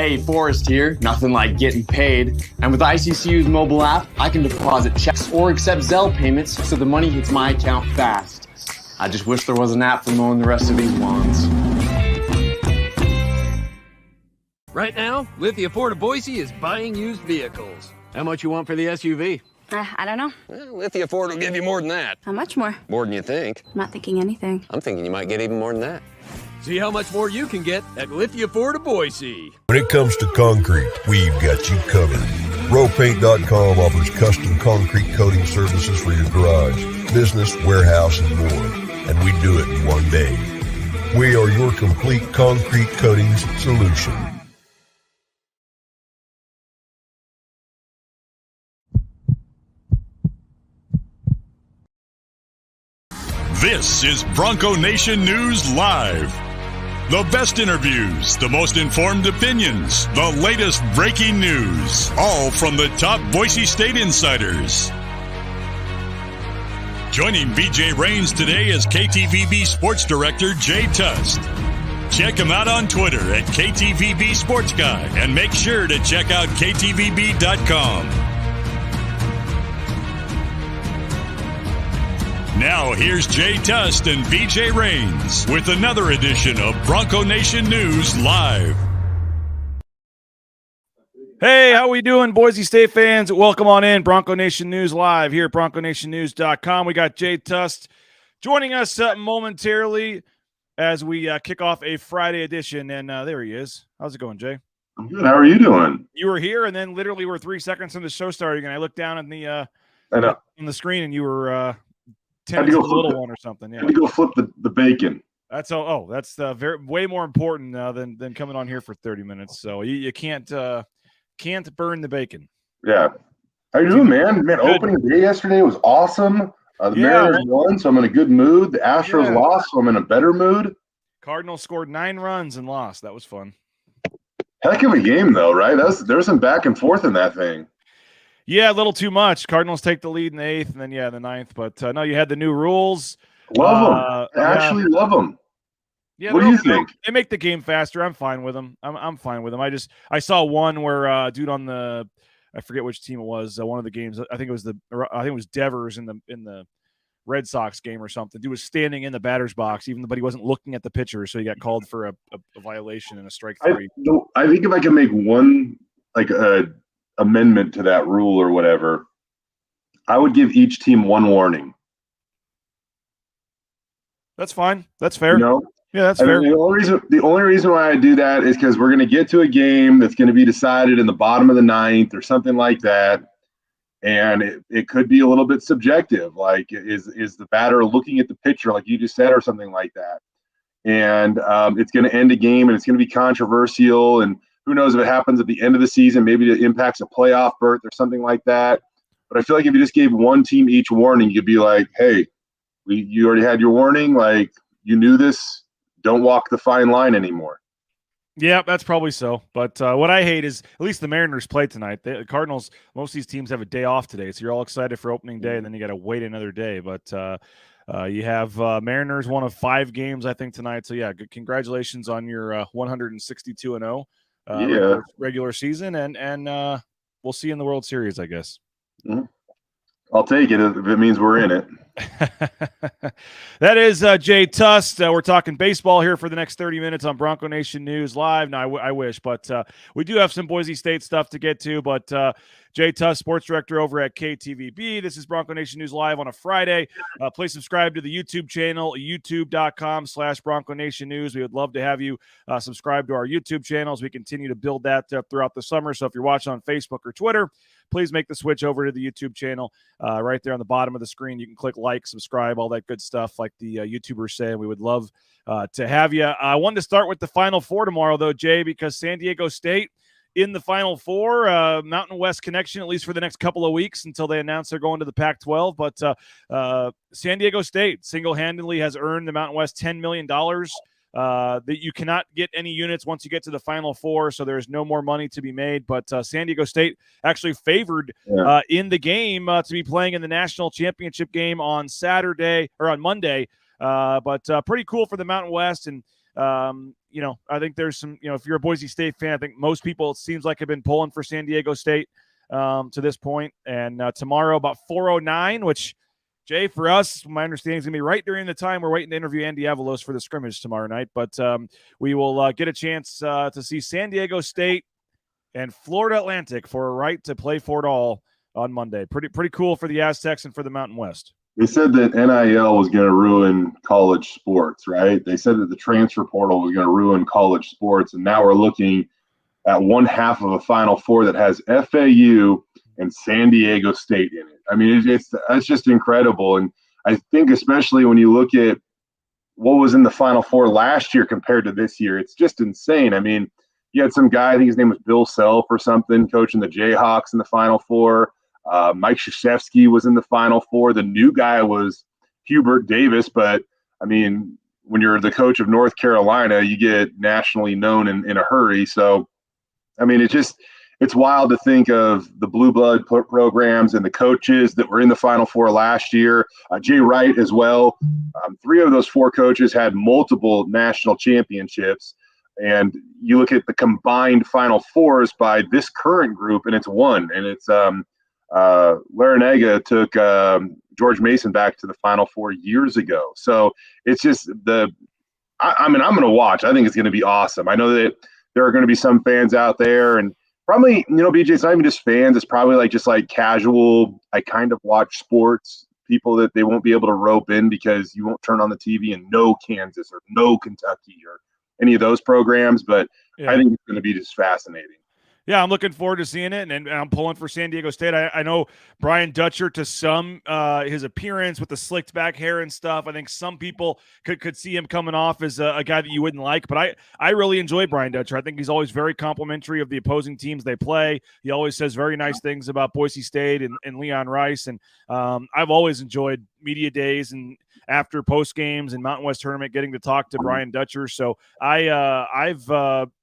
Hey, Forrest here. Nothing like getting paid. And with ICCU's mobile app, I can deposit checks or accept Zelle payments so the money hits my account fast. I just wish there was an app for mowing the rest of these lawns. Right now, Lithia Ford of Boise is buying used vehicles. How much you want for the SUV? I don't know. Well, Lithia Ford will give you more than that. How much more? More than you think. I'm not thinking anything. I'm thinking you might get even more than that. See how much more you can get at Lithia Ford of Boise. When it comes to concrete, we've got you covered. RowPaint.com offers custom concrete coating services for your garage, business, warehouse, and more. And we do it in one day. We are your complete concrete coatings solution. This is Bronco Nation News Live. The best interviews, the most informed opinions, the latest breaking news, all from the top Boise State insiders. Joining BJ Rains today is KTVB Sports Director Jay Tust. Check him out on Twitter at KTVB Sports Guy and make sure to check out KTVB.com. Now here's Jay Tust and BJ Rains with another edition of Bronco Nation News Live. Hey, how we doing, Boise State fans? Welcome on in, Bronco Nation News Live here at BroncoNationNews.com. We got Jay Tust joining us momentarily as we kick off a Friday edition, and there he is. How's it going, Jay? I'm good. How are you doing? You were here, and then literally we're 3 seconds into the show starting, and I looked down on the screen, and you were 10 to the little one or something. Yeah, had to go flip the bacon. That's that's way more important than coming on here for 30 minutes. So you can't burn the bacon. Yeah. How you doing, man? Man, opening day yesterday was awesome. The Mariners won, so I'm in a good mood. The Astros lost, so I'm in a better mood. Cardinals scored 9 runs and lost. That was fun. Heck of a game, though, right? There was some back and forth in that thing. Yeah, a little too much. Cardinals take the lead in the 8th, and then, the 9th. But, no, you had the new rules. Love them. I actually love them. Yeah, what do you think? They make the game faster. I'm fine with them. I'm fine with them. I saw one where dude on the I forget which team it was. One of the games. I think it was Devers in the Red Sox game or something. Dude was standing in the batter's box, but he wasn't looking at the pitcher, so he got called for a violation and a strike 3. I think if I can make one amendment to that rule or whatever, I would give each team one warning. That's fine. That's fair. Yeah, that's fair. fair. The only reason why I do that is because we're going to get to a game that's going to be decided in the bottom of the 9th or something like that, and it could be a little bit subjective. Like, is the batter looking at the pitcher, like you just said, or something like that? And it's going to end a game, and it's going to be controversial. And who knows if it happens at the end of the season? Maybe it impacts a playoff berth or something like that. But I feel like if you just gave one team each warning, you'd be like, hey, you already had your warning. Like, you knew this. Don't walk the fine line anymore. Yeah, that's probably so. But what I hate is at least the Mariners play tonight. The Cardinals, most of these teams have a day off today. So you're all excited for opening day, and then you got to wait another day. But you have Mariners, one of 5 games, I think, tonight. So, yeah, congratulations on your 162-0 regular season. And we'll see you in the World Series, I guess. Mm-hmm. I'll take it if it means we're in it. That is Jay Tust. We're talking baseball here for the next 30 minutes on Bronco Nation News Live. Now, I wish, but we do have some Boise State stuff to get to. But Jay Tust, sports director over at KTVB. This is Bronco Nation News Live on a Friday. Please subscribe to the YouTube channel, youtube.com/Bronco Nation News. We would love to have you subscribe to our YouTube channel as we continue to build that throughout the summer. So if you're watching on Facebook or Twitter, please make the switch over to the YouTube channel. Right there on the bottom of the screen, you can click like, subscribe, all that good stuff like the YouTubers say. We would love to have you. I wanted to start with the Final Four tomorrow, though, Jay, because San Diego State in the Final Four, Mountain West connection, at least for the next couple of weeks until they announce they're going to the Pac-12. But San Diego State single-handedly has earned the Mountain West $10 million. That you cannot get any units once you get to the Final Four, so there's no more money to be made. But San Diego State actually favored in the game to be playing in the national championship game on Saturday or on Monday. But pretty cool for the Mountain West. And I think there's some, if you're a Boise State fan, I think most people, it seems like, have been pulling for San Diego State to this point. And tomorrow about 4:09, which, Jay, for us, my understanding is going to be right during the time we're waiting to interview Andy Avalos for the scrimmage tomorrow night. But we will get a chance to see San Diego State and Florida Atlantic for a right to play for it all on Monday. Pretty cool for the Aztecs and for the Mountain West. They said that NIL was going to ruin college sports, right? They said that the transfer portal was going to ruin college sports, and now we're looking at one half of a Final Four that has FAU and San Diego State in it. I mean, it's just incredible. And I think especially when you look at what was in the Final Four last year compared to this year, it's just insane. I mean, you had some guy, I think his name was Bill Self or something, coaching the Jayhawks in the Final Four. Mike Krzyzewski was in the Final Four. The new guy was Hubert Davis. But, I mean, when you're the coach of North Carolina, you get nationally known in a hurry. So, I mean, it's wild to think of the blue blood programs and the coaches that were in the Final Four last year. Jay Wright as well. 3 of those 4 coaches had multiple national championships. And you look at the combined Final Fours by this current group, and it's 1. And it's Larinaga took George Mason back to the Final Four years ago. So it's just I'm going to watch. I think it's going to be awesome. I know that there are going to be some fans out there, and probably, BJ, it's not even just fans. It's probably just casual, I kind of watch sports people that they won't be able to rope in because you won't turn on the TV and no Kansas or no Kentucky or any of those programs. But yeah. I think it's going to be just fascinating. Yeah, I'm looking forward to seeing it, and I'm pulling for San Diego State. I know Brian Dutcher, to some, his appearance with the slicked back hair and stuff, I think some people could see him coming off as a guy that you wouldn't like, but I really enjoy Brian Dutcher. I think he's always very complimentary of the opposing teams they play. He always says very nice things about Boise State and Leon Rice, and I've always enjoyed media days and after post games and Mountain West tournament getting to talk to Brian Dutcher. So I've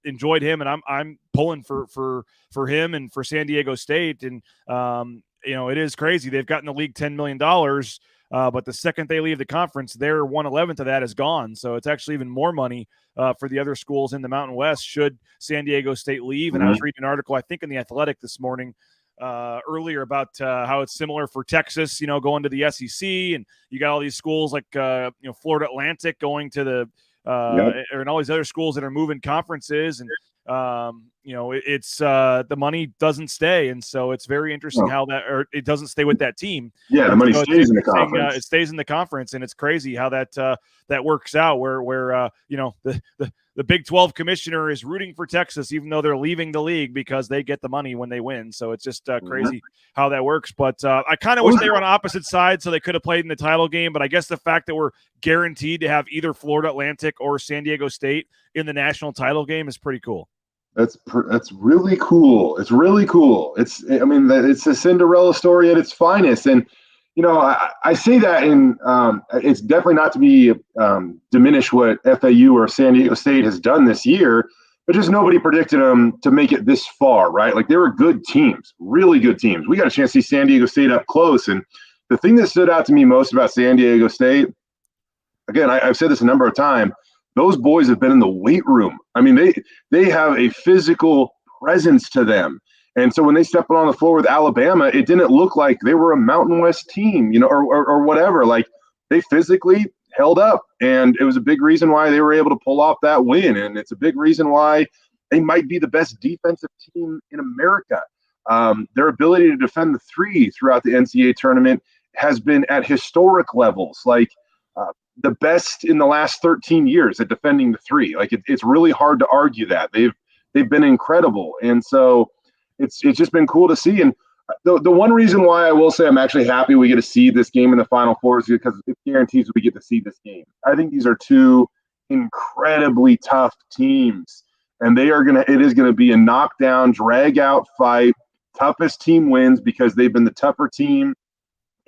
enjoyed him, and I'm pulling for him and for San Diego State. And it is crazy. They've gotten the league $10 million, but the second they leave the conference, their 1/11 of that is gone. So it's actually even more money for the other schools in the Mountain West should San Diego State leave. And I was reading an article, I think in the Athletic this morning, earlier about how it's similar for Texas, going to the SEC, and you got all these schools like Florida Atlantic going to the and all these other schools that are moving conferences, and it's the money doesn't stay, and so it's very interesting how that, or it doesn't stay with that team. Yeah, the money stays in the conference. It stays in the conference, and it's crazy how that works out. Where the Big 12 commissioner is rooting for Texas, even though they're leaving the league because they get the money when they win. So it's just crazy how that works. But I kind of wish they were on opposite sides so they could have played in the title game. But I guess the fact that we're guaranteed to have either Florida Atlantic or San Diego State in the national title game is pretty cool. That's really cool. It's really cool. It's a Cinderella story at its finest. And I say that in it's definitely not to be diminish what FAU or San Diego State has done this year, but just nobody predicted them to make it this far, right? Like, they were good teams, really good teams. We got a chance to see San Diego State up close, and the thing that stood out to me most about San Diego State, again, I've said this a number of times, those boys have been in the weight room. I mean, they have a physical presence to them. And so when they stepped on the floor with Alabama, it didn't look like they were a Mountain West team, or whatever. Like, they physically held up, and it was a big reason why they were able to pull off that win. And it's a big reason why they might be the best defensive team in America. Their ability to defend the three throughout the NCAA tournament has been at historic levels, like the best in the last 13 years at defending the three. Like, it's really hard to argue that. They've been incredible. And so it's just been cool to see. And the one reason why I will say I'm actually happy we get to see this game in the Final Four is because it guarantees we get to see this game. I think these are two incredibly tough teams, and it is going to be a knockdown, drag out fight. Toughest team wins because they've been the tougher team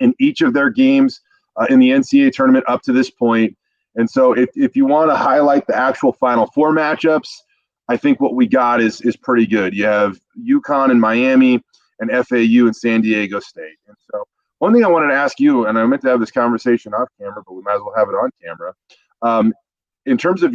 in each of their games in the NCAA tournament up to this point. And so if you want to highlight the actual Final Four matchups, I think what we got is pretty good. You have UConn and Miami and FAU and San Diego State. And so one thing I wanted to ask you, and I meant to have this conversation off camera, but we might as well have it on camera. in terms of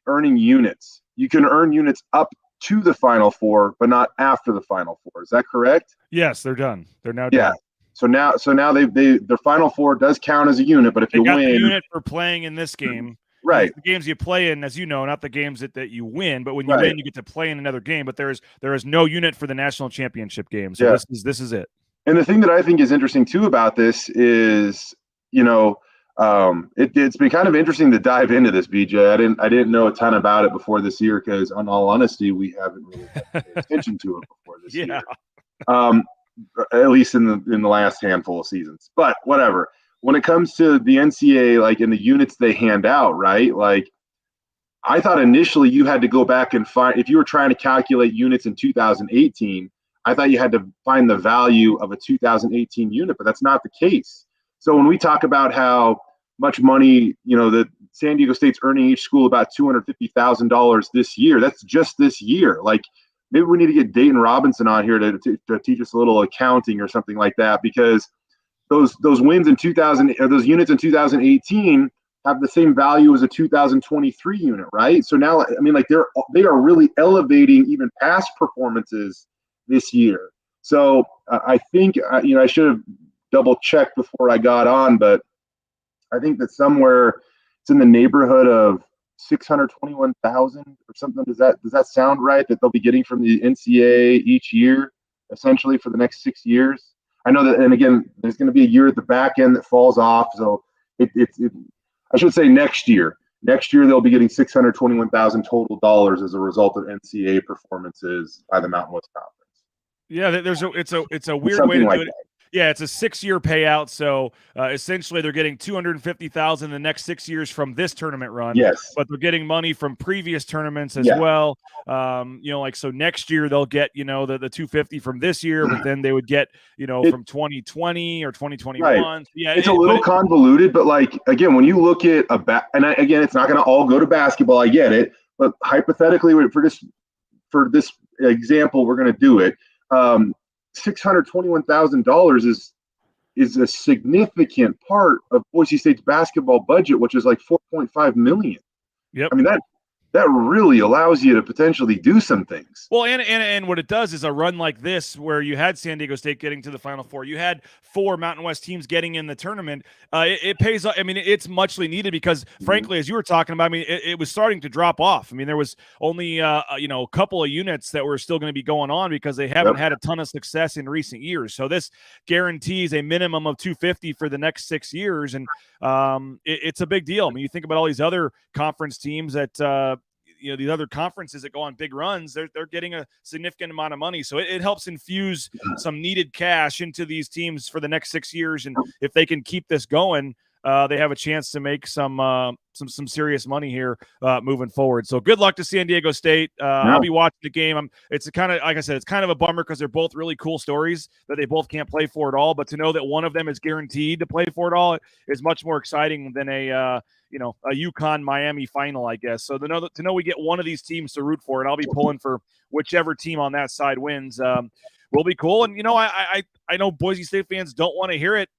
earning units, you can earn units up to the Final Four, but not after the Final Four. Is that correct? Yes, they're done. They're now Yeah. done. So now their Final Four does count as a unit, but if They you got win, the unit for playing in this game. right? The games you play in, as you know, not the games that you win, but when you Right. win, you get to play in another game. But there is no unit for the national championship game. So Yeah. this is it. And the thing that I think is interesting too about this is, it's been kind of interesting to dive into this, BJ. I didn't know a ton about it before this year because, in all honesty, we haven't really paid attention to it before this year. At least in the last handful of seasons. But whatever. When it comes to the NCAA, like in the units they hand out, right? Like, I thought initially you had to go back and find, if you were trying to calculate units in 2018, I thought you had to find the value of a 2018 unit, but that's not the case. So when we talk about how much money, that San Diego State's earning each school about $250,000 this year, that's just this year. Like, maybe we need to get Dayton Robinson on here to teach us a little accounting or something like that, because those wins in 2000 or those units in 2018 have the same value as a 2023 unit, right? So now, I mean, like they are really elevating even past performances this year. So I think I should have double checked before I got on, but I think that somewhere it's in the neighborhood of 621,000 or something. Does that sound right? That they'll be getting from the NCAA each year, essentially for the next 6 years. I know that, and again, there's going to be a year at the back end that falls off. So I should say next year. Next year they'll be getting 621,000 total dollars as a result of NCAA performances by the Mountain West Conference. Yeah, it's a weird way to do it. Yeah, it's a 6-year payout. So essentially, they're getting $250,000 in the next 6 years from this tournament run. Yes, but they're getting money from previous tournaments as well. So next year they'll get the $250 from this year, but then they would get from 2020 or 2021. Right. So yeah, it's a little convoluted, but like again, when you look at again, it's not going to all go to basketball. I get it, but hypothetically, for this example, we're going to do it. $621,000 is a significant part of Boise State's basketball budget, which is like $4.5 million. Yep. I mean, that really allows you to potentially do some things. Well, and what it does is a run like this, where you had San Diego State getting to the Final Four, you had 4 Mountain West teams getting in the tournament. It pays. I mean, it's muchly needed because, frankly, as you were talking about, I mean, it was starting to drop off. I mean, there was only a couple of units that were still going to be going on because they haven't had a ton of success in recent years. So this guarantees a minimum of $250 for the next 6 years, and it's a big deal. I mean, you think about all these other conference teams that. These other conferences that go on big runs, they're getting a significant amount of money. So it helps infuse some needed cash into these teams for the next 6 years. And if they can keep this going, they have a chance to make some serious money here moving forward. So good luck to San Diego State. I'll be watching the game. It's kind of, like I said, it's kind of a bummer because they're both really cool stories that they both can't play for it all. But to know that one of them is guaranteed to play for it all is much more exciting than a UConn Miami final, I guess. So to know we get one of these teams to root for, and I'll be pulling for whichever team on that side wins, will be cool. And I know Boise State fans don't want to hear it,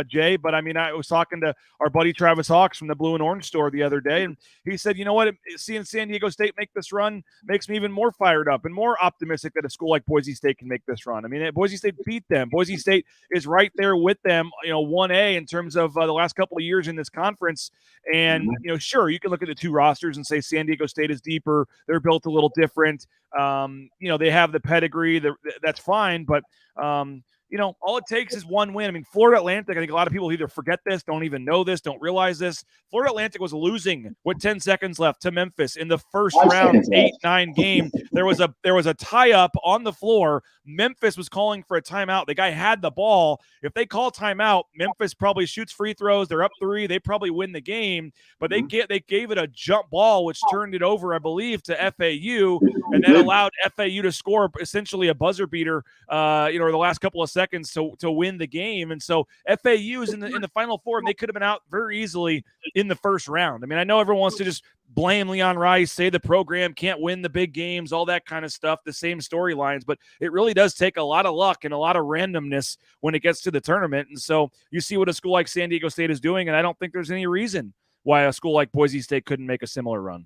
Jay, but I mean, I was talking to our buddy Travis Hawks from the Blue and Orange store the other day, and he said, you know what, seeing San Diego State make this run makes me even more fired up and more optimistic that a school like Boise State can make this run. I mean, Boise State beat them. Boise State is right there with them, 1A in terms of the last couple of years in this conference. And, sure, you can look at the two rosters and say San Diego State is deeper. They're built a little different. They have the pedigree. That's fine, but all it takes is one win. I mean, Florida Atlantic, I think a lot of people either forget this, don't even know this, don't realize this. Florida Atlantic was losing with 10 seconds left to Memphis in the first round 8-9 game. There was a tie-up on the floor. Memphis was calling for a timeout. The guy had the ball. If they call timeout, Memphis probably shoots free throws. They're up 3. They probably win the game. But they gave it a jump ball, which turned it over, I believe, to FAU, and then allowed FAU to score essentially a buzzer beater, the last couple of seconds to win the game. And so FAU is in the Final Four, and they could have been out very easily in the first round. I mean, I know everyone wants to just blame Leon Rice, say the program can't win the big games, all that kind of stuff, the same storylines, but it really does take a lot of luck and a lot of randomness when it gets to the tournament. And so you see what a school like San Diego State is doing, and I don't think there's any reason why a school like Boise State couldn't make a similar run.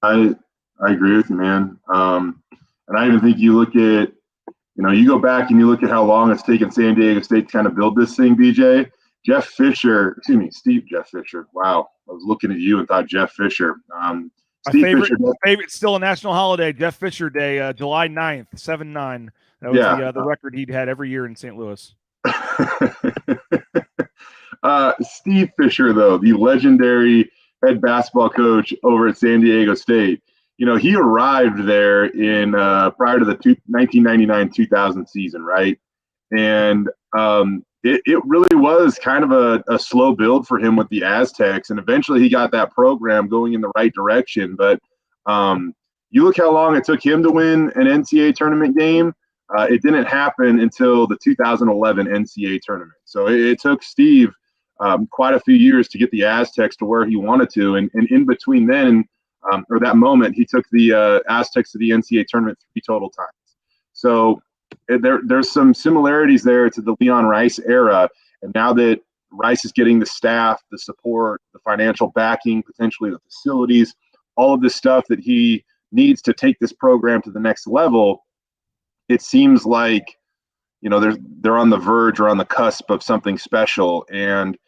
I agree with you, man. And I even think you look at, you go back and you look at how long it's taken San Diego State to kind of build this thing, BJ. Steve Jeff Fisher. Wow. I was looking at you and thought Jeff Fisher. My favorite, still a national holiday, Jeff Fisher Day, July 9th, 7-9. That was the record he'd had every year in St. Louis. Steve Fisher, though, the legendary head basketball coach over at San Diego State, he arrived there in prior to the 1999-2000 season, right? And it really was kind of a slow build for him with the Aztecs, and eventually he got that program going in the right direction. But you look how long it took him to win an NCAA tournament game. It didn't happen until the 2011 NCAA tournament. So it took Steve quite a few years to get the Aztecs to where he wanted to. And in between then, or that moment, he took the Aztecs to the NCAA tournament 3 total times. So there's some similarities there to the Leon Rice era. And now that Rice is getting the staff, the support, the financial backing, potentially the facilities, all of this stuff that he needs to take this program to the next level, it seems like, they're on the verge or on the cusp of something special. And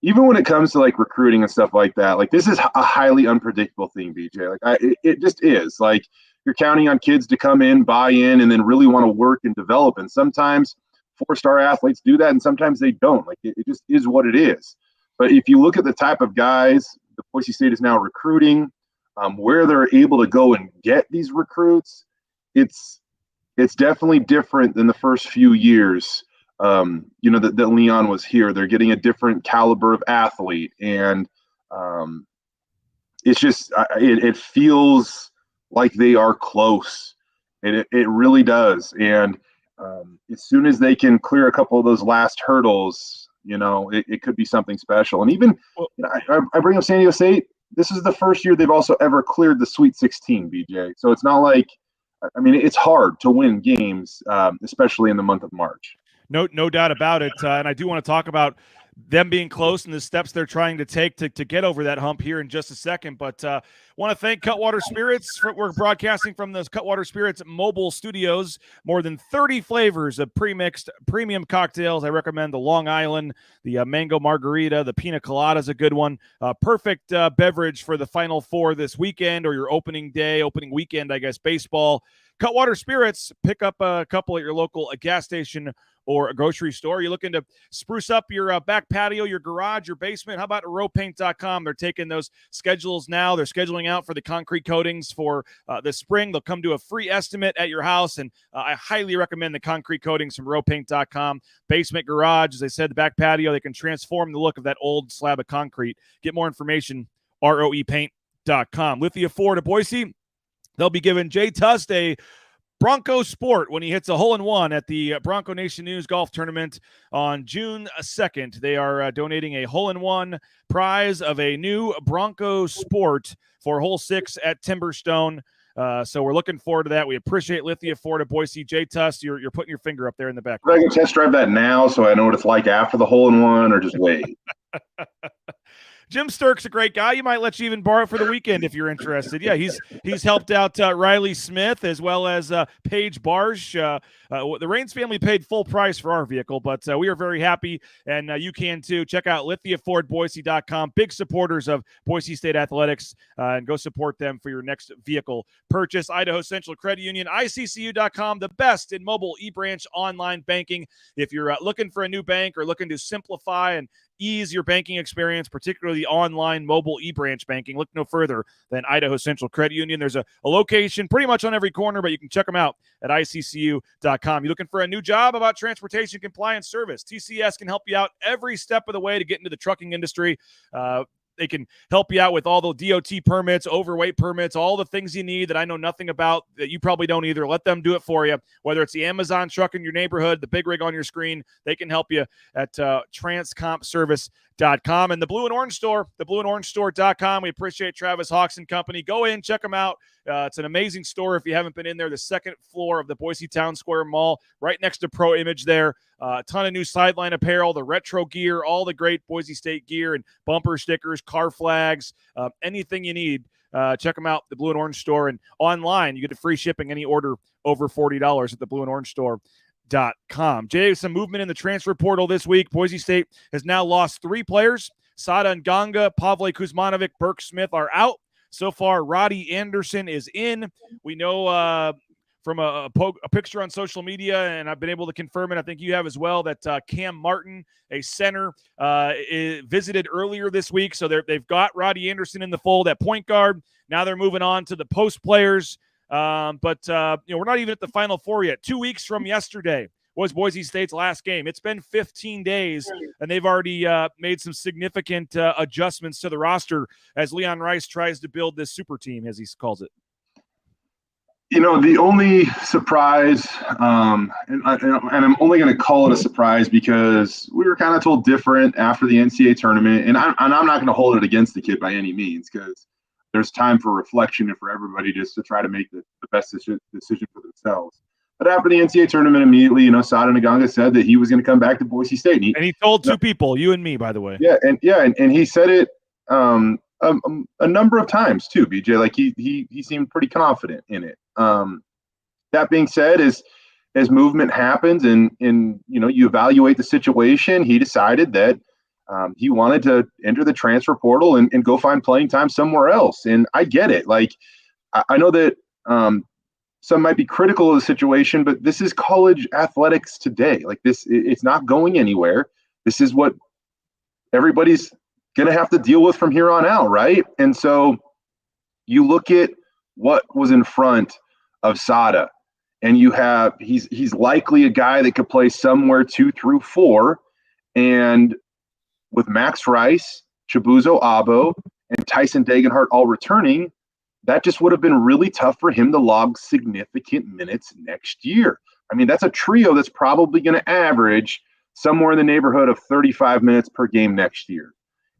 even when it comes to like recruiting and stuff like that, like this is a highly unpredictable thing, BJ. It just is. Like you're counting on kids to come in, buy in, and then really want to work and develop. And sometimes 4-star athletes do that, and sometimes they don't. Like it just is what it is. But if you look at the type of guys the Boise State is now recruiting, where they're able to go and get these recruits, it's definitely different than the first few years. That Leon was here. They're getting a different caliber of athlete, and it's just it feels like they are close. It really does. And as soon as they can clear a couple of those last hurdles, it could be something special. And even I bring up San Diego State. This is the first year they've also ever cleared the Sweet 16, BJ. So it's not like, it's hard to win games, especially in the month of March. No doubt about it. And I do want to talk about them being close and the steps they're trying to take to get over that hump here in just a second. But want to thank Cutwater Spirits. We're broadcasting from those Cutwater Spirits mobile studios. More than 30 flavors of pre-mixed premium cocktails. I recommend the Long Island, the mango margarita, the pina colada is a good one. Perfect beverage for the Final Four this weekend or your opening weekend, I guess, baseball. Cutwater Spirits, pick up a couple at your local gas station or a grocery store. You're looking to spruce up your back patio, your garage, your basement. How about rowpaint.com? They're taking those schedules now. They're scheduling out for the concrete coatings for the spring. They'll come do a free estimate at your house, and I highly recommend the concrete coatings from rowpaint.com. Basement, garage, as I said, the back patio, they can transform the look of that old slab of concrete. Get more information, roepaint.com. Lithia Ford of Boise, they'll be giving Jay Tust a Bronco Sport when he hits a hole-in-one at the Bronco Nation News Golf Tournament on June 2nd. They are donating a hole-in-one prize of a new Bronco Sport for hole 6 at Timberstone. So we're looking forward to that. We appreciate Lithia Ford of Boise. Jay Tust, you're putting your finger up there in the back. I can test drive that now so I know what it's like after the hole-in-one, or just wait. Jim Sturk's a great guy. You might let you even borrow it for the weekend if you're interested. Yeah, he's helped out Riley Smith as well as Paige Barsh. The Rains family paid full price for our vehicle, but we are very happy, and you can too. Check out lithiafordboise.com. Big supporters of Boise State Athletics, and go support them for your next vehicle purchase. Idaho Central Credit Union, ICCU.com, the best in mobile e-branch online banking. If you're looking for a new bank or looking to simplify and ease your banking experience, particularly online mobile e-branch banking, look no further than Idaho Central Credit Union. There's a location pretty much on every corner, but you can check them out at ICCU.com. You looking for a new job about transportation compliance service? TCS can help you out every step of the way to get into the trucking industry. They can help you out with all the DOT permits, overweight permits, all the things you need that I know nothing about, that you probably don't either. Let them do it for you. Whether it's the Amazon truck in your neighborhood, the big rig on your screen, they can help you at transcompservice.com. and the Blue and Orange Store, theblueandorange.com. We appreciate Travis Hawks and company. Go in, check them out. It's an amazing store if you haven't been in there. The second floor of the Boise Town Square Mall, right next to Pro Image there. A ton of new sideline apparel, the retro gear, all the great Boise State gear and bumper stickers, car flags, anything you need. Check them out, the Blue and Orange Store. And online, you get a free shipping any order over $40 at the Blue and Orange Store.com. Jay, some movement in the transfer portal this week. Boise State has now lost 3 players. Sada Nganga, Pavle Kuzmanovic, Burke Smith are out. So far, Roddy Anderson is in. We know from a picture on social media, and I've been able to confirm it, I think you have as well, that Cam Martin, a center, visited earlier this week. So they've got Roddy Anderson in the fold at point guard. Now they're moving on to the post players. But we're not even at the Final Four yet. 2 weeks from yesterday was Boise State's last game. It's been 15 days, and they've already made some significant adjustments to the roster as Leon Rice tries to build this super team, as he calls it. The only surprise, and I'm only going to call it a surprise because we were kind of told different after the NCAA tournament, and I'm not going to hold it against the kid by any means because there's time for reflection and for everybody just to try to make the best decision for themselves. But after the NCAA tournament, immediately, Sada Nganga said that he was going to come back to Boise State. And he told 2 people, you and me, by the way. Yeah, and he said it a number of times too, BJ. Like he seemed pretty confident in it. That being said, as movement happens and you evaluate the situation, he decided that he wanted to enter the transfer portal and go find playing time somewhere else. And I get it. Like I know that some might be critical of the situation, but this is college athletics today. Like it's not going anywhere. This is what everybody's going to have to deal with from here on out, right? And so you look at what was in front of Sada, and you have he's likely a guy that could play somewhere 2 through 4, and with Max Rice, Chibuzo Abo, and Tyson Degenhart all returning, that just would have been really tough for him to log significant minutes next year. I mean, that's a trio that's probably going to average somewhere in the neighborhood of 35 minutes per game next year,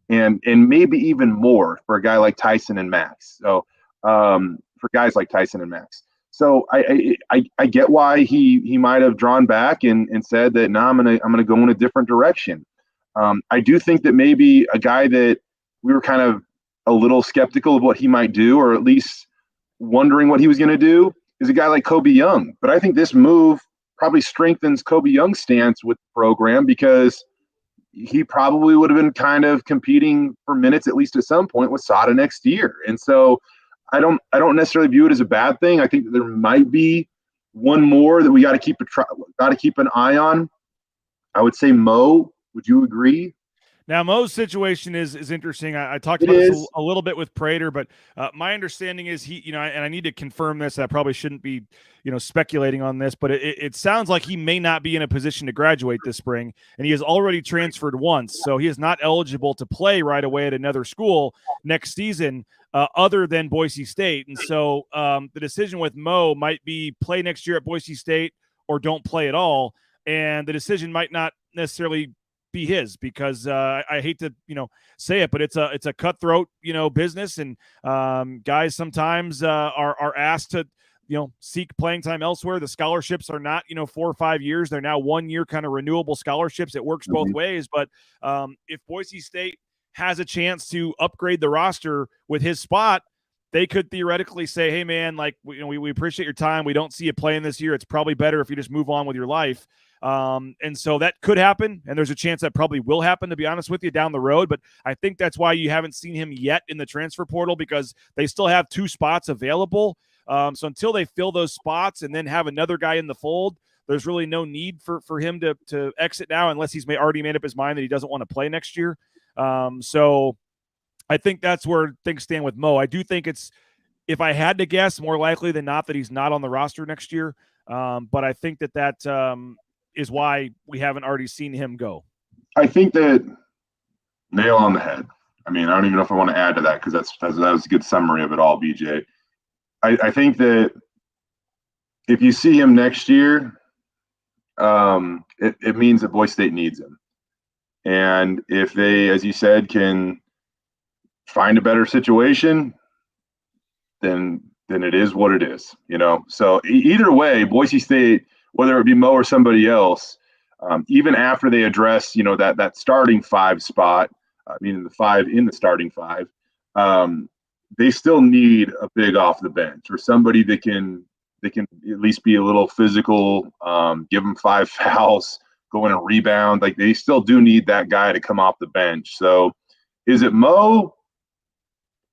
and maybe even more for a guy like Tyson and Max. So for guys like Tyson and Max. So I get why he might have drawn back and said that, I'm gonna go in a different direction. I do think that maybe a guy that we were kind of a little skeptical of what he might do, or at least wondering what he was going to do, is a guy like Kobe Young. But I think this move probably strengthens Kobe Young's stance with the program because he probably would have been kind of competing for minutes, at least at some point, with Sada next year. And so I don't necessarily view it as a bad thing. I think that there might be one more that we got to keep an eye on. I would say Mo. Would you agree? Now, Mo's situation is interesting. I talked about this a little bit with Prater, but my understanding is he, and I need to confirm this. I probably shouldn't be, speculating on this, but it sounds like he may not be in a position to graduate this spring, and he has already transferred once, so he is not eligible to play right away at another school next season other than Boise State. And so the decision with Mo might be play next year at Boise State or don't play at all, and the decision might not necessarily be his because I hate to say it, but it's a cutthroat business, and guys sometimes are asked to seek playing time elsewhere. The scholarships are not 4 or 5 years; they're now 1 year kind of renewable scholarships. It works both ways. But if Boise State has a chance to upgrade the roster with his spot, they could theoretically say, "Hey, man, like we appreciate your time. We don't see you playing this year. It's probably better if you just move on with your life." And so that could happen, and there's a chance that probably will happen, to be honest with you, down the road. But I think that's why you haven't seen him yet in the transfer portal, because they still have 2 spots available. So until they fill those spots and then have another guy in the fold, there's really no need for him to exit now, unless he's already made up his mind that he doesn't want to play next year. So I think that's where things stand with Mo. I do think it's, if I had to guess, more likely than not that he's not on the roster next year. But I think that is why we haven't already seen him go. I think that nail on the head. I mean, I don't even know if I want to add to that because that was a good summary of it all, BJ. I think that if you see him next year, it means that Boise State needs him. And if they, as you said, can find a better situation, then it is what it is, you know. So either way, Boise State, whether it be Mo or somebody else, even after they address, you know, that starting five spot, meaning the five in the starting five, they still need a big off the bench or somebody that can at least be a little physical, give them 5 fouls, go in and rebound. Like they still do need that guy to come off the bench. So is it Mo?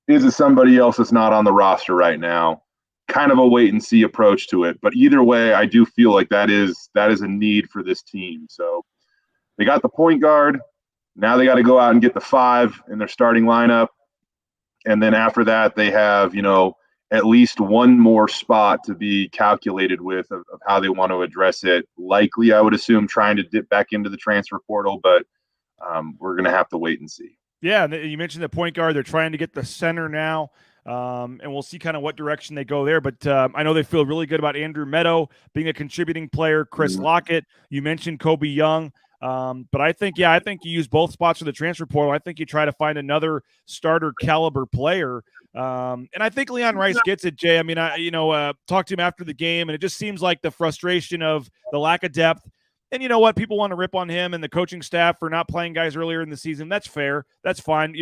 Is it somebody else that's not on the roster right now? Kind of a wait and see approach to it. But either way, I do feel like that is a need for this team. So they got the point guard. Now they got to go out and get the 5 in their starting lineup. And then after that, they have, you know, at least one more spot to be calculated with of how they want to address it. Likely, I would assume, trying to dip back into the transfer portal, but we're going to have to wait and see. Yeah, you mentioned the point guard. They're trying to get the center now, and we'll see kind of what direction they go there. But I know they feel really good about Andrew Meadow being a contributing player. Chris Lockett, you mentioned Kobe Young. But I think you use both spots for the transfer portal. I think you try to find another starter caliber player. And I think Leon Rice gets it, Jay. I mean, talked to him after the game, and it just seems like the frustration of the lack of depth. And you know what? People want to rip on him and the coaching staff for not playing guys earlier in the season. That's fair. That's fine.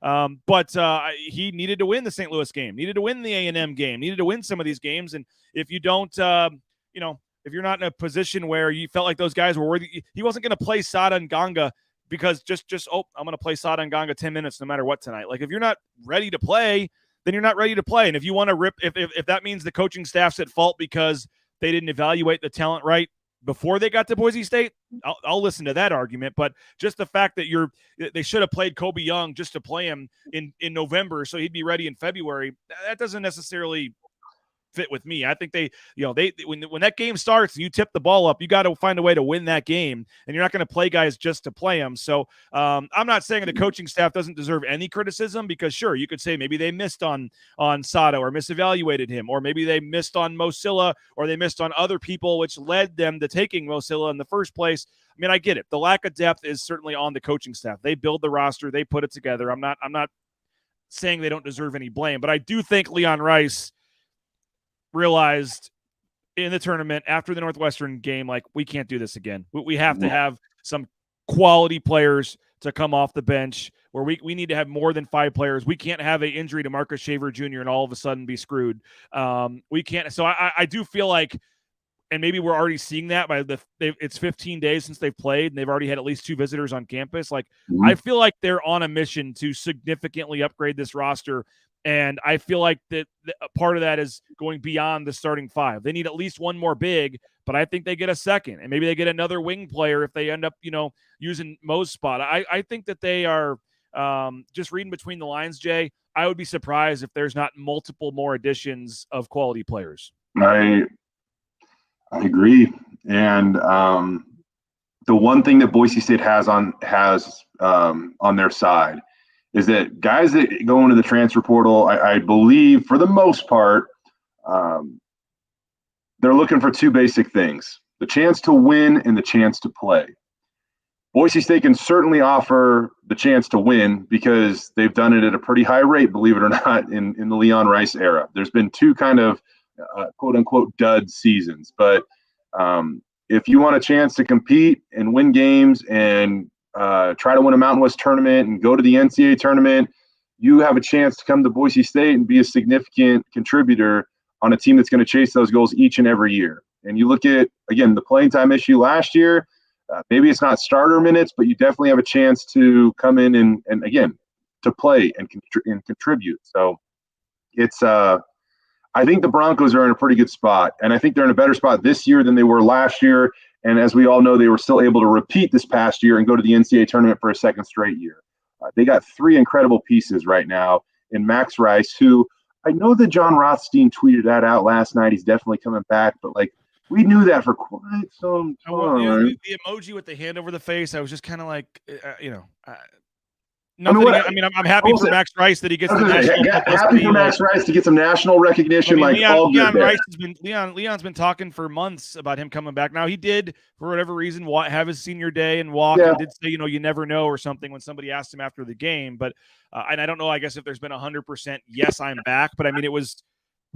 But he needed to win the St. Louis game, needed to win the A&M game, needed to win some of these games. And if you don't, if you're not in a position where you felt like those guys were worthy, he wasn't going to play Sada and Ganga because I'm going to play Sada and Ganga 10 minutes no matter what tonight. Like if you're not ready to play, then you're not ready to play. And if you want to rip, if that means the coaching staff's at fault because they didn't evaluate the talent right before they got to Boise State, I'll listen to that argument. But just the fact that they should have played Kobe Young just to play him in November so he'd be ready in February, that doesn't necessarily fit with me. I think when that game starts and you tip the ball up, you got to find a way to win that game, and you're not going to play guys just to play them. So I'm not saying the coaching staff doesn't deserve any criticism, because sure, you could say maybe they missed on Sato or misevaluated him, or maybe they missed on Mosilla, or they missed on other people, which led them to taking Mosilla in the first place. I mean, I get it. The lack of depth is certainly on the coaching staff. They build the roster, they put it together. I'm not saying they don't deserve any blame, but I do think Leon Rice realized in the tournament after the Northwestern game, like, we can't do this again. We have to have some quality players to come off the bench, where we need to have more than 5 players. We can't have an injury to Marcus Shaver Jr. and all of a sudden be screwed. We can't. So I do feel like, and maybe we're already seeing that it's 15 days since they've played and they've already had at least 2 visitors on campus. Like, I feel like they're on a mission to significantly upgrade this roster. And I feel like that part of that is going beyond the starting 5. They need at least one more big, but I think they get a second, and maybe they get another wing player if they end up, using Mo's spot. I think that they are just reading between the lines, Jay. I would be surprised if there's not multiple more additions of quality players. I agree. And the one thing that Boise State has on their side is that guys that go into the transfer portal, I believe, for the most part, they're looking for 2 basic things: the chance to win and the chance to play. Boise State can certainly offer the chance to win because they've done it at a pretty high rate, believe it or not, in the Leon Rice era. There's been 2 kind of quote-unquote dud seasons. But if you want a chance to compete and win games and try to win a Mountain West tournament and go to the NCAA tournament, you have a chance to come to Boise State and be a significant contributor on a team that's going to chase those goals each and every year. And you look at, again, the playing time issue last year, maybe it's not starter minutes, but you definitely have a chance to come in and again, to play and contribute. So it's I think the Broncos are in a pretty good spot, and I think they're in a better spot this year than they were last year. And as we all know, they were still able to repeat this past year and go to the NCAA tournament for a second straight year. They got 3 incredible pieces right now in Max Rice, who I know that John Rothstein tweeted that out last night. He's definitely coming back, but we knew that for quite some time. The emoji with the hand over the face, I was just kind of like, Nothing. I'm happy for Max Rice that he gets the national publicity. Happy for Max Rice to get some national recognition. Leon's been talking for months about him coming back. Now he did, for whatever reason, have his senior day and walk, and did say, you never know or something when somebody asked him after the game. But and I don't know, I guess if there's been 100% yes, I'm back. But I mean, it was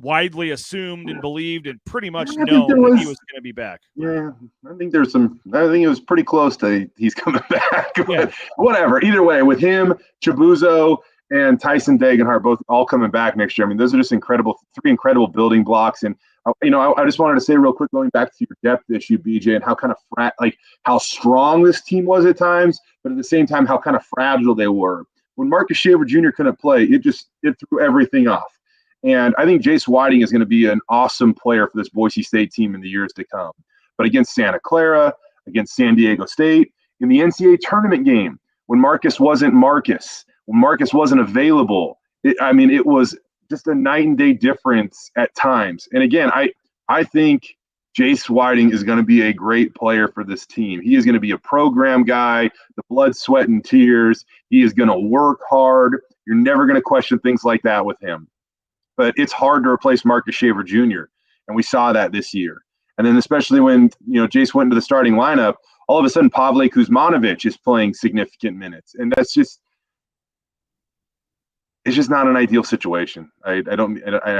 widely assumed and believed and pretty much known that he was going to be back. Yeah, I think it was pretty close to he's coming back. But whatever. Either way, with him, Chibuzo, and Tyson Degenhart both all coming back next year. I mean, those are just three incredible building blocks. And I just wanted to say real quick, going back to your depth issue, BJ, and how kind of how strong this team was at times, but at the same time how kind of fragile they were. When Marcus Shaver Jr. couldn't play, it threw everything off. And I think Jace Whiting is going to be an awesome player for this Boise State team in the years to come. But against Santa Clara, against San Diego State, in the NCAA tournament game, when Marcus wasn't Marcus, when Marcus wasn't available, it was just a night and day difference at times. And again, I think Jace Whiting is going to be a great player for this team. He is going to be a program guy, the blood, sweat, and tears. He is going to work hard. You're never going to question things like that with him. But it's hard to replace Marcus Shaver Jr., and we saw that this year. And then especially when Jace went into the starting lineup, all of a sudden Pavle Kuzmanovic is playing significant minutes, and it's just not an ideal situation. I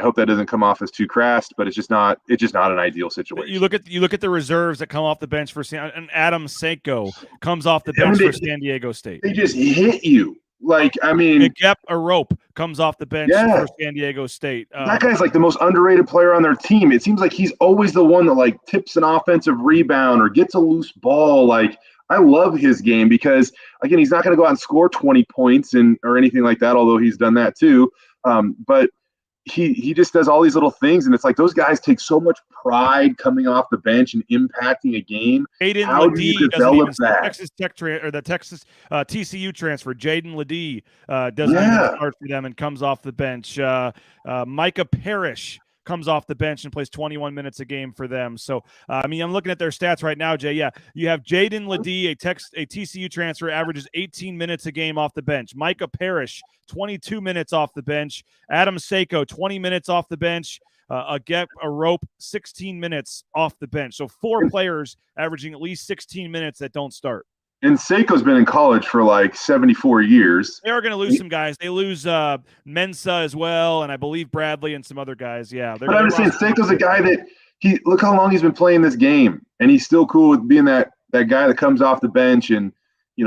hope that doesn't come off as too crass, but it's just not an ideal situation. You look at the reserves that come off the bench for and Adam Seiko comes off the bench for San Diego State. They just hit you. Gep Arope comes off the bench for San Diego State. That guy's like the most underrated player on their team. It seems like he's always the one that tips an offensive rebound or gets a loose ball. I love his game because, again, he's not going to go out and score 20 points or anything like that, although he's done that too. But he just does all these little things, and it's like those guys take so much pride coming off the bench and impacting a game. How do you develop that? The Texas TCU transfer, Jaden Ledee, doesn't even start for them and comes off the bench. Micah Parrish comes off the bench and plays 21 minutes a game for them. So, I'm looking at their stats right now, Jay. Yeah, you have Jaden Ledee, a TCU transfer, averages 18 minutes a game off the bench. Micah Parrish, 22 minutes off the bench. Adam Seiko, 20 minutes off the bench. Gep Arope, 16 minutes off the bench. So 4 players averaging at least 16 minutes that don't start. And Seiko's been in college for 74 years. They are going to lose some guys. They lose Mensa as well, and I believe Bradley and some other guys. Yeah. But I'm just saying Seiko's a guy that look how long he's been playing this game, and he's still cool with being that guy that comes off the bench and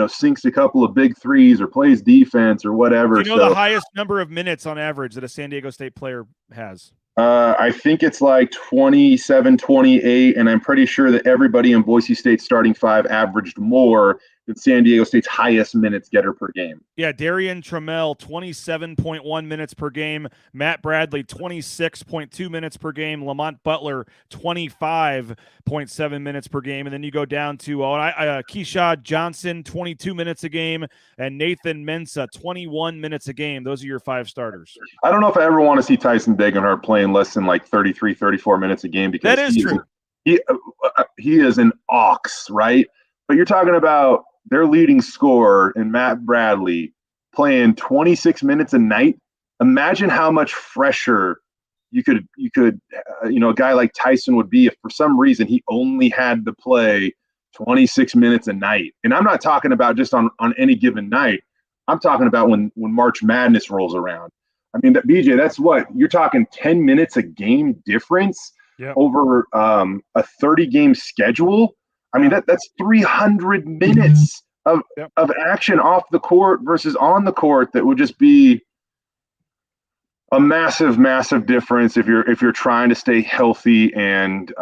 sinks a couple of big threes or plays defense or whatever. The highest number of minutes on average that a San Diego State player has? I think it's 27, 28, and I'm pretty sure that everybody in Boise State's starting 5 averaged more than San Diego State's highest minutes getter per game. Yeah, Darian Trammell, 27.1 minutes per game. Matt Bradley, 26.2 minutes per game. Lamont Butler, 25.7 minutes per game. And then you go down to Keyshawn Johnson, 22 minutes a game, and Nathan Mensah, 21 minutes a game. Those are your 5 starters. I don't know if I ever want to see Tyson Degenhart playing less than 33, 34 minutes a game because that is true. He is an ox, right? But you're talking about their leading scorer in Matt Bradley playing 26 minutes a night. Imagine how much fresher you could a guy like Tyson would be if for some reason he only had to play 26 minutes a night. And I'm not talking about just on any given night. I'm talking about when March Madness rolls around. BJ, that's what you're talking 10 minutes a game difference over a 30-game schedule. That's 300 minutes of action off the court versus on the court. That would just be a massive, massive difference if you're trying to stay healthy and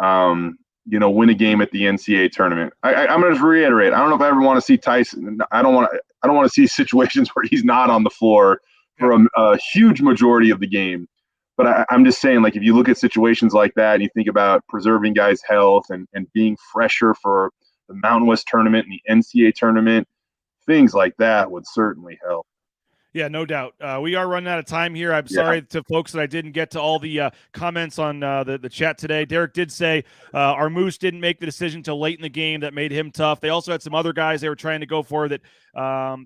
win a game at the NCAA tournament. I'm going to just reiterate. I don't know if I ever want to see Tyson. I don't want to see situations where he's not on the floor for a huge majority of the game. But I'm just saying, if you look at situations like that and you think about preserving guys' health and being fresher for the Mountain West tournament and the NCAA tournament, things like that would certainly help. Yeah, no doubt. We are running out of time here. I'm sorry to folks that I didn't get to all the comments on the chat today. Derek did say our Moose didn't make the decision till late in the game that made him tough. They also had some other guys they were trying to go for that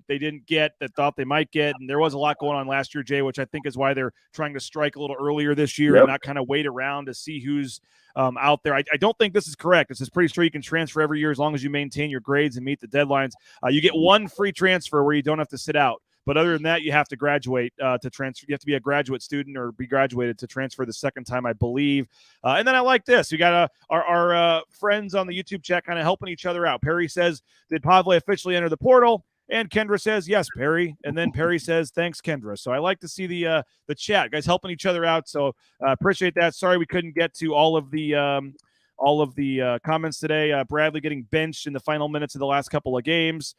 they didn't get, that thought they might get. And there was a lot going on last year, Jay, which I think is why they're trying to strike a little earlier this year and not kind of wait around to see who's out there. I don't think this is correct. This is pretty sure you can transfer every year as long as you maintain your grades and meet the deadlines. You get one free transfer where you don't have to sit out. But other than that, you have to graduate to transfer. You have to be a graduate student or be graduated to transfer the second time, I believe. And then I like this. We got our friends on the YouTube chat kind of helping each other out. Perry says, did Pavle officially enter the portal? And Kendra says, yes, Perry. And then Perry says, thanks, Kendra. So I like to see the chat. Guys helping each other out. So appreciate that. Sorry we couldn't get to all of the comments today. Bradley getting benched in the final minutes of the last couple of games.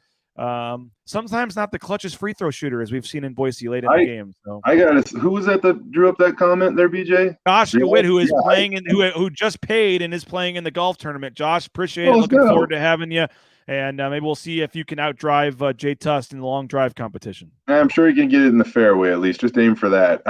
Sometimes not the clutchest free throw shooter, as we've seen in Boise late in the game. So I got it. Who was that drew up that comment there, BJ? Josh DeWitt, who is playing in who just paid and is playing in the golf tournament. Josh, appreciate it. Looking forward to having you. And maybe we'll see if you can outdrive Jay Tust in the long drive competition. I'm sure you can get it in the fairway at least. Just aim for that.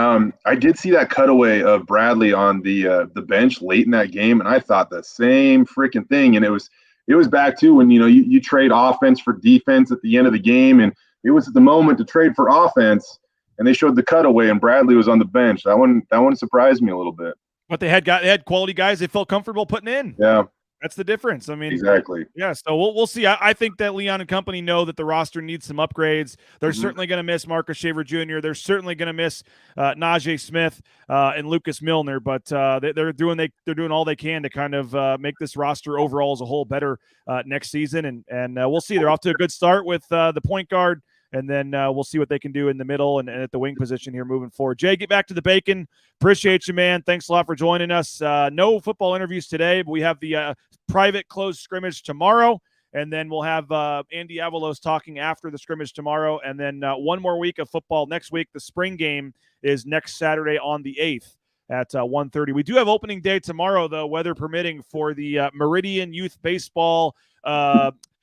I did see that cutaway of Bradley on the bench late in that game, and I thought the same freaking thing. And it was back to when you trade offense for defense at the end of the game, and it was at the moment to trade for offense, and they showed the cutaway, and Bradley was on the bench. That one surprised me a little bit. But they had quality guys they felt comfortable putting in. Yeah. That's the difference. I mean, exactly. Yeah, so we'll see. I think that Leon and company know that the roster needs some upgrades. They're certainly going to miss Marcus Shaver Jr. They're certainly going to miss Najee Smith and Lucas Milner, but they're doing all they can to kind of make this roster overall as a whole better next season. And we'll see. They're off to a good start with the point guard. And then we'll see what they can do in the middle and at the wing position here moving forward. Jay, get back to the bacon. Appreciate you, man. Thanks a lot for joining us. No football interviews today, but we have the private closed scrimmage tomorrow. And then we'll have Andy Avalos talking after the scrimmage tomorrow. And then one more week of football next week. The spring game is next Saturday on the 8th at 1:30. We do have opening day tomorrow, though, weather permitting, for the Meridian Youth Baseball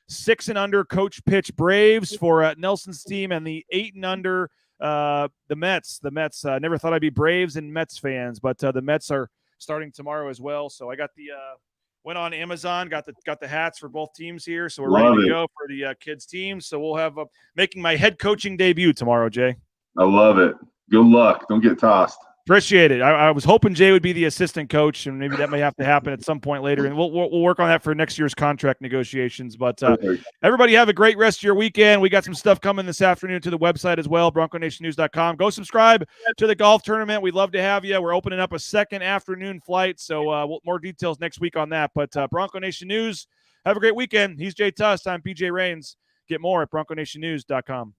6 and under coach pitch Braves for Nelson's team, and the 8 and under the Mets. The Mets. Never thought I'd be Braves and Mets fans, but the Mets are starting tomorrow as well. So I got the went on Amazon, got the hats for both teams here, so we're ready to go for the kids teams. So we'll have making my head coaching debut tomorrow, Jay. I love it. Good luck. Don't get tossed. Appreciate it. I was hoping Jay would be the assistant coach, and maybe that may have to happen at some point later. And we'll work on that for next year's contract negotiations. But everybody have a great rest of your weekend. We got some stuff coming this afternoon to the website as well, BroncoNationNews.com. Go subscribe to the golf tournament. We'd love to have you. We're opening up a second afternoon flight, so more details next week on that. But Bronco Nation News, have a great weekend. He's Jay Tust. I'm PJ Rains. Get more at BroncoNationNews.com.